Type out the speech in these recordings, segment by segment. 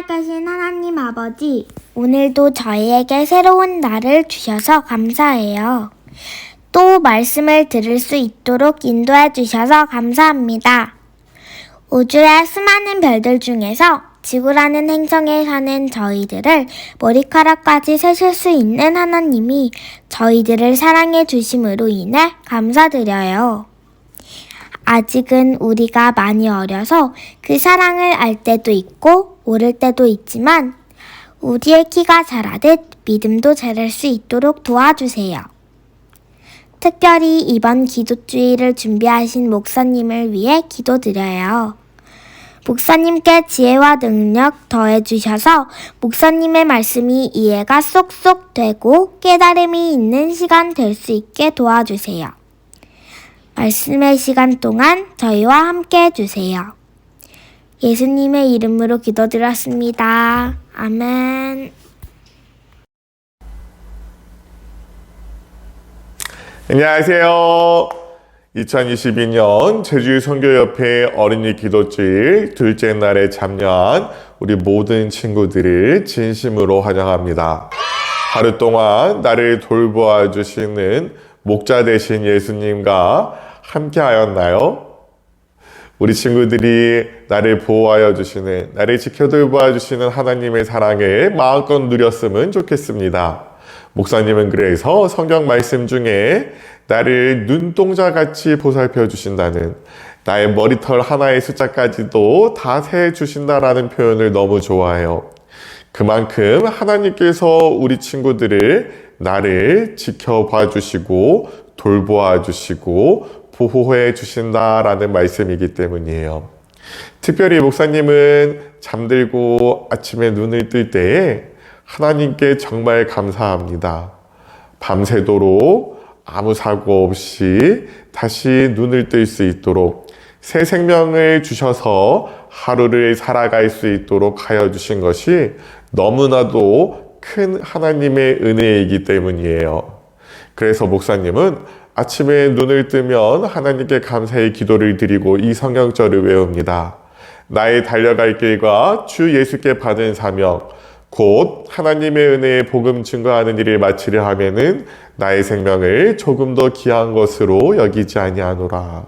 살아계신 하나님 아버지, 오늘도 저희에게 새로운 날을 주셔서 감사해요. 또 말씀을 들을 수 있도록 인도해 주셔서 감사합니다. 우주의 수많은 별들 중에서 지구라는 행성에 사는 저희들을 머리카락까지 세실 수 있는 하나님이 저희들을 사랑해 주심으로 인해 감사드려요. 아직은 우리가 많이 어려서 그 사랑을 알 때도 있고 모를 때도 있지만 우리의 키가 자라듯 믿음도 자랄 수 있도록 도와주세요. 특별히 이번 기도주의를 준비하신 목사님을 위해 기도드려요. 목사님께 지혜와 능력 더해주셔서 목사님의 말씀이 이해가 쏙쏙 되고 깨달음이 있는 시간 될 수 있게 도와주세요. 말씀의 시간 동안 저희와 함께 해주세요. 예수님의 이름으로 기도드렸습니다. 아멘. 안녕하세요. 2022년 제주선교협회 어린이 기도주일 둘째 날에 참여한 우리 모든 친구들을 진심으로 환영합니다. 하루 동안 나를 돌보아 주시는 목자 되신 예수님과 함께 하였나요? 우리 친구들이 나를 보호하여 주시는, 나를 지켜 돌보아 주시는 하나님의 사랑을 마음껏 누렸으면 좋겠습니다. 목사님은 그래서 성경 말씀 중에 나를 눈동자같이 보살펴 주신다는, 나의 머리털 하나의 숫자까지도 다 세 주신다라는 표현을 너무 좋아해요. 그만큼 하나님께서 우리 친구들을 나를 지켜봐 주시고 돌보아 주시고 보호해 주신다라는 말씀이기 때문이에요. 특별히 목사님은 잠들고 아침에 눈을 뜰 때에 하나님께 정말 감사합니다. 밤새도록 아무 사고 없이 다시 눈을 뜰 수 있도록 새 생명을 주셔서 하루를 살아갈 수 있도록 하여 주신 것이 너무나도 큰 하나님의 은혜이기 때문이에요. 그래서 목사님은 아침에 눈을 뜨면 하나님께 감사의 기도를 드리고 이 성경절을 외웁니다. 나의 달려갈 길과 주 예수께 받은 사명, 곧 하나님의 은혜의 복음 증거하는 일을 마치려 하면은 나의 생명을 조금 더 귀한 것으로 여기지 아니하노라.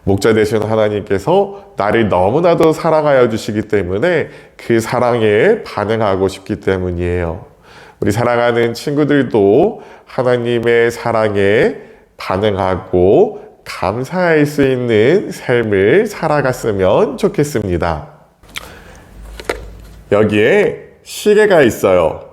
목자 되신 하나님께서 나를 너무나도 사랑하여 주시기 때문에 그 사랑에 반응하고 싶기 때문이에요. 우리 사랑하는 친구들도 하나님의 사랑에 반응하고 감사할 수 있는 삶을 살아갔으면 좋겠습니다. 여기에 시계가 있어요.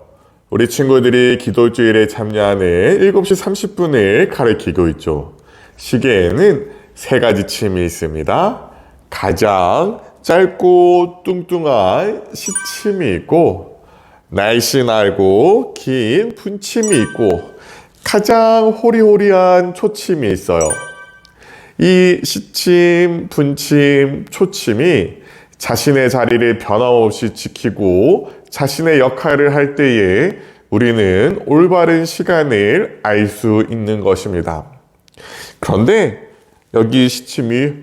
우리 친구들이 기도주일에 참여하는 7시 30분을 가리키고 있죠. 시계에는 세 가지 침이 있습니다. 가장 짧고 뚱뚱한 시침이 있고, 날씬하고 긴 분침이 있고, 가장 호리호리한 초침이 있어요. 이 시침, 분침, 초침이 자신의 자리를 변함없이 지키고 자신의 역할을 할 때에 우리는 올바른 시간을 알 수 있는 것입니다. 그런데 여기 시침이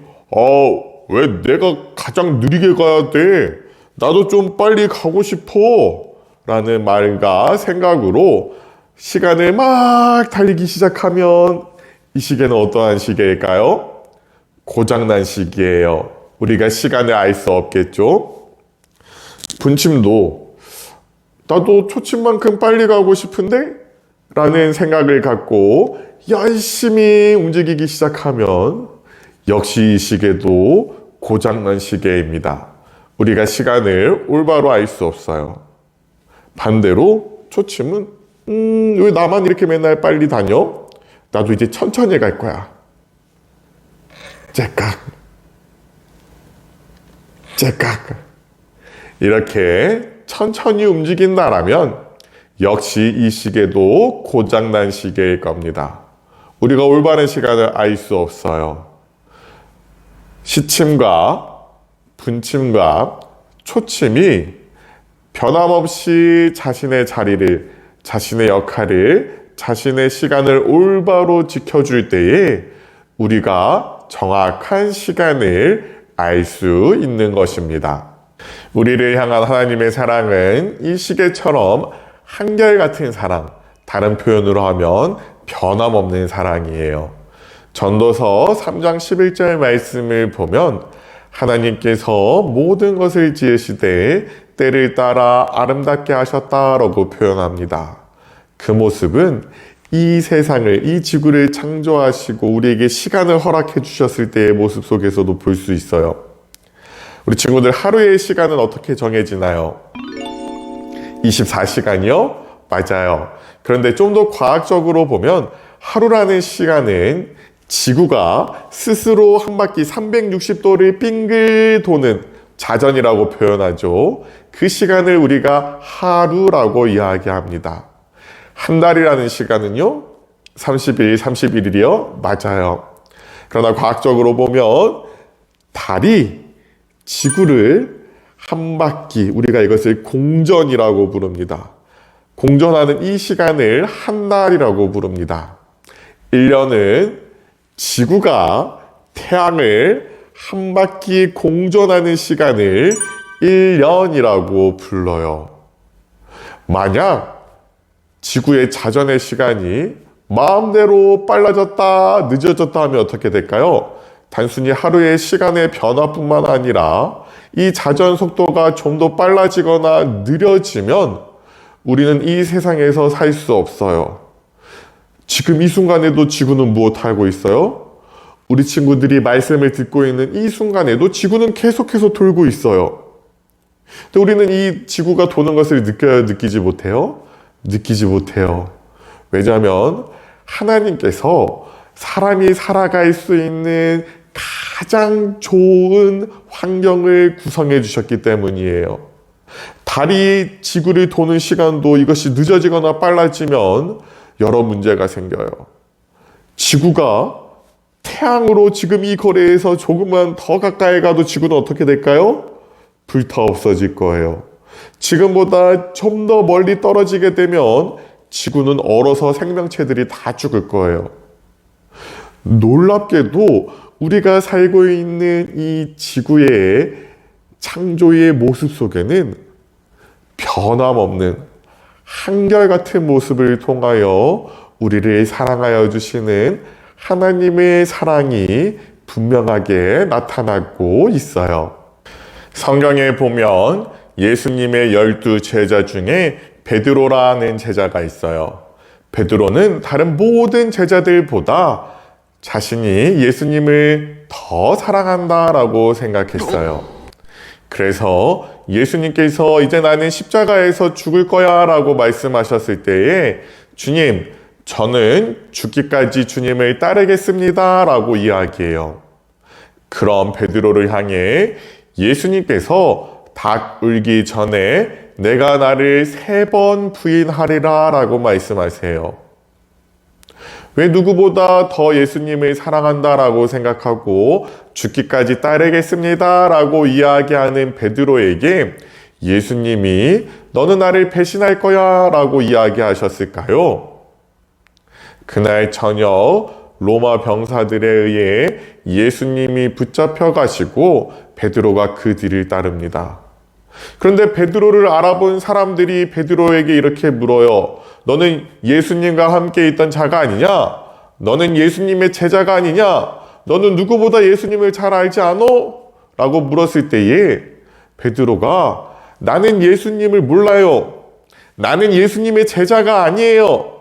왜 내가 가장 느리게 가야 돼? 나도 좀 빨리 가고 싶어 라는 말과 생각으로 시간을 막 달리기 시작하면 이 시계는 어떠한 시계일까요? 고장난 시계예요. 우리가 시간을 알 수 없겠죠? 분침도 나도 초침만큼 빨리 가고 싶은데? 라는 생각을 갖고 열심히 움직이기 시작하면 역시 이 시계도 고장난 시계입니다. 우리가 시간을 올바로 알 수 없어요. 반대로 초침은 왜 나만 이렇게 맨날 빨리 다녀? 나도 이제 천천히 갈 거야. 째깍 째깍 이렇게 천천히 움직인다라면 역시 이 시계도 고장난 시계일 겁니다. 우리가 올바른 시간을 알 수 없어요. 시침과 분침과 초침이 변함없이 자신의 자리를, 자신의 역할을, 자신의 시간을 올바로 지켜줄 때에 우리가 정확한 시간을 알 수 있는 것입니다. 우리를 향한 하나님의 사랑은 이 시계처럼 한결같은 사랑, 다른 표현으로 하면 변함없는 사랑이에요. 전도서 3장 11절 말씀을 보면 하나님께서 모든 것을 지으시되 때를 따라 아름답게 하셨다라고 표현합니다. 그 모습은 이 세상을, 이 지구를 창조하시고 우리에게 시간을 허락해 주셨을 때의 모습 속에서도 볼 수 있어요. 우리 친구들, 하루의 시간은 어떻게 정해지나요? 24시간이요? 맞아요. 그런데 좀 더 과학적으로 보면 하루라는 시간은 지구가 스스로 한 바퀴 360도를 빙글 도는 자전이라고 표현하죠. 그 시간을 우리가 하루라고 이야기합니다. 한 달이라는 시간은요? 30일, 31일이요? 맞아요. 그러나 과학적으로 보면 달이 지구를 한 바퀴, 우리가 이것을 공전이라고 부릅니다. 공전하는 이 시간을 한 달이라고 부릅니다. 1년은 지구가 태양을 한 바퀴 공전하는 시간을 1년이라고 불러요. 만약 지구의 자전의 시간이 마음대로 빨라졌다, 늦어졌다 하면 어떻게 될까요? 단순히 하루의 시간의 변화뿐만 아니라 이 자전 속도가 좀 더 빨라지거나 느려지면 우리는 이 세상에서 살 수 없어요. 지금 이 순간에도 지구는 무엇하고 있어요? 우리 친구들이 말씀을 듣고 있는 이 순간에도 지구는 계속해서 돌고 있어요. 근데 우리는 이 지구가 도는 것을 느껴요? 느끼지 못해요? 느끼지 못해요. 왜냐하면 하나님께서 사람이 살아갈 수 있는 가장 좋은 환경을 구성해 주셨기 때문이에요. 달이 지구를 도는 시간도 이것이 늦어지거나 빨라지면 여러 문제가 생겨요. 지구가 태양으로 지금 이 거리에서 조금만 더 가까이 가도 지구는 어떻게 될까요? 불타 없어질 거예요. 지금보다 좀 더 멀리 떨어지게 되면 지구는 얼어서 생명체들이 다 죽을 거예요. 놀랍게도 우리가 살고 있는 이 지구의 창조의 모습 속에는 변함없는 한결같은 모습을 통하여 우리를 사랑하여 주시는 하나님의 사랑이 분명하게 나타나고 있어요. 성경에 보면 예수님의 12 제자 중에 베드로라는 제자가 있어요. 베드로는 다른 모든 제자들보다 자신이 예수님을 더 사랑한다라고 생각했어요. 그래서 예수님께서 이제 나는 십자가에서 죽을 거야 라고 말씀하셨을 때에 주님, 저는 죽기까지 주님을 따르겠습니다 라고 이야기해요. 그럼 베드로를 향해 예수님께서 닭 울기 전에 내가 나를 3번 부인하리라 라고 말씀하세요. 왜 누구보다 더 예수님을 사랑한다라고 생각하고 죽기까지 따르겠습니다라고 이야기하는 베드로에게 예수님이 너는 나를 배신할 거야 라고 이야기하셨을까요? 그날 저녁 로마 병사들에 의해 예수님이 붙잡혀 가시고 베드로가 그 뒤를 따릅니다. 그런데 베드로를 알아본 사람들이 베드로에게 이렇게 물어요. 너는 예수님과 함께 있던 자가 아니냐? 너는 예수님의 제자가 아니냐? 너는 누구보다 예수님을 잘 알지 않어? 라고 물었을 때에 베드로가 나는 예수님을 몰라요. 나는 예수님의 제자가 아니에요.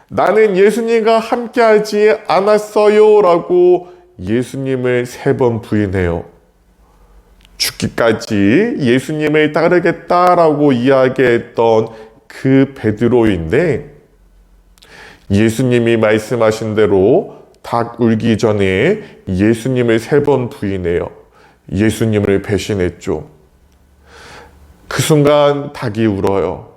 나는 예수님과 함께하지 않았어요. 라고 예수님을 3번 부인해요. 죽기까지 예수님을 따르겠다라고 이야기했던 그 베드로인데 예수님이 말씀하신 대로 닭 울기 전에 예수님을 3번 부인해요. 예수님을 배신했죠. 그 순간 닭이 울어요.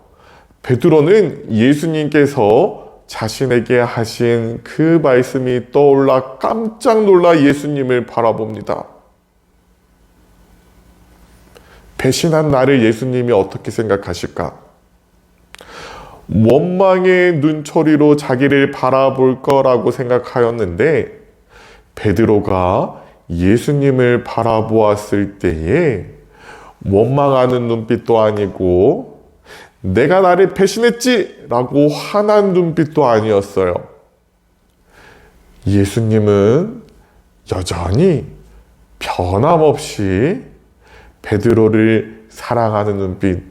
베드로는 예수님께서 자신에게 하신 그 말씀이 떠올라 깜짝 놀라 예수님을 바라봅니다. 배신한 나를 예수님이 어떻게 생각하실까? 원망의 눈초리로 자기를 바라볼 거라고 생각하였는데 베드로가 예수님을 바라보았을 때에 원망하는 눈빛도 아니고 내가 나를 배신했지! 라고 화난 눈빛도 아니었어요. 예수님은 여전히 변함없이 베드로를 사랑하는 눈빛,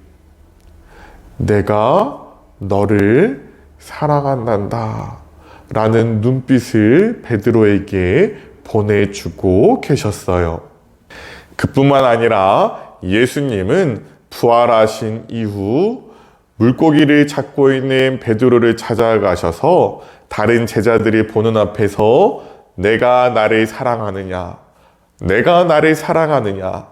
내가 너를 사랑한단다 라는 눈빛을 베드로에게 보내주고 계셨어요. 그뿐만 아니라 예수님은 부활하신 이후 물고기를 잡고 있는 베드로를 찾아가셔서 다른 제자들이 보는 앞에서 내가 나를 사랑하느냐, 내가 나를 사랑하느냐,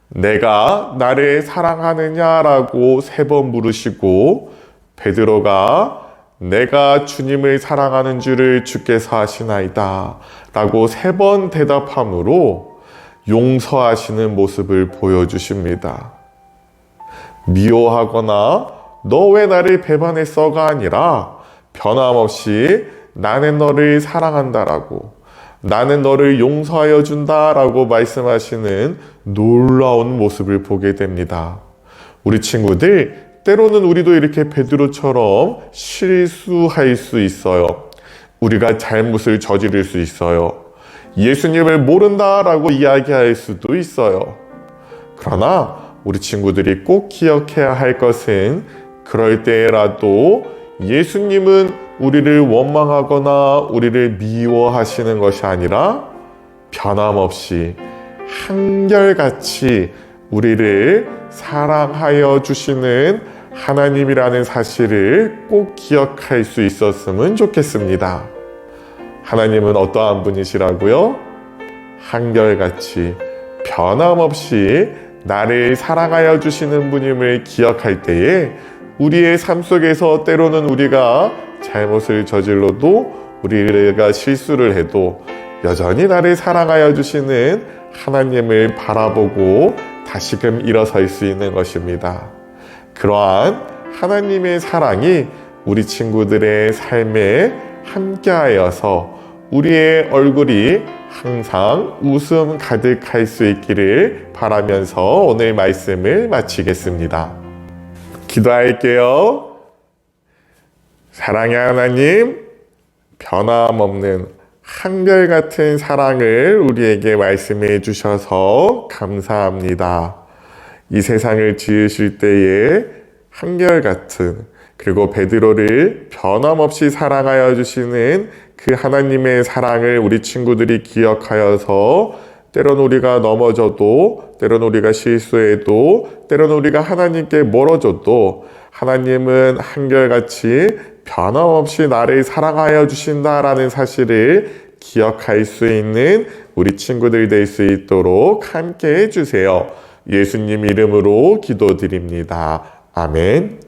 내가 나를 사랑하느냐라고 3번 물으시고 베드로가 내가 주님을 사랑하는 줄을 주께서 아시나이다 라고 3번 대답함으로 용서하시는 모습을 보여주십니다. 미워하거나 너 왜 나를 배반했어가 아니라 변함없이 나는 너를 사랑한다라고, 나는 너를 용서하여 준다라고 말씀하시는 놀라운 모습을 보게 됩니다. 우리 친구들, 때로는 우리도 이렇게 베드로처럼 실수할 수 있어요. 우리가 잘못을 저지를 수 있어요. 예수님을 모른다라고 이야기할 수도 있어요. 그러나 우리 친구들이 꼭 기억해야 할 것은 그럴 때라도 예수님은 우리를 원망하거나 우리를 미워하시는 것이 아니라 변함없이 한결같이 우리를 사랑하여 주시는 하나님이라는 사실을 꼭 기억할 수 있었으면 좋겠습니다. 하나님은 어떠한 분이시라고요? 한결같이 변함없이 나를 사랑하여 주시는 분임을 기억할 때에 우리의 삶 속에서 때로는 우리가 잘못을 저질러도 우리가 실수를 해도 여전히 나를 사랑하여 주시는 하나님을 바라보고 다시금 일어설 수 있는 것입니다. 그러한 하나님의 사랑이 우리 친구들의 삶에 함께하여서 우리의 얼굴이 항상 웃음 가득할 수 있기를 바라면서 오늘 말씀을 마치겠습니다. 기도할게요. 사랑의 하나님, 변함없는 한결같은 사랑을 우리에게 말씀해 주셔서 감사합니다. 이 세상을 지으실 때에 한결같은, 그리고 베드로를 변함없이 사랑하여 주시는 그 하나님의 사랑을 우리 친구들이 기억하여서 때론 우리가 넘어져도, 때론 우리가 실수해도, 때론 우리가 하나님께 멀어져도 하나님은 한결같이 변함없이 나를 사랑하여 주신다라는 사실을 기억할 수 있는 우리 친구들 될 수 있도록 함께 해주세요. 예수님 이름으로 기도드립니다. 아멘.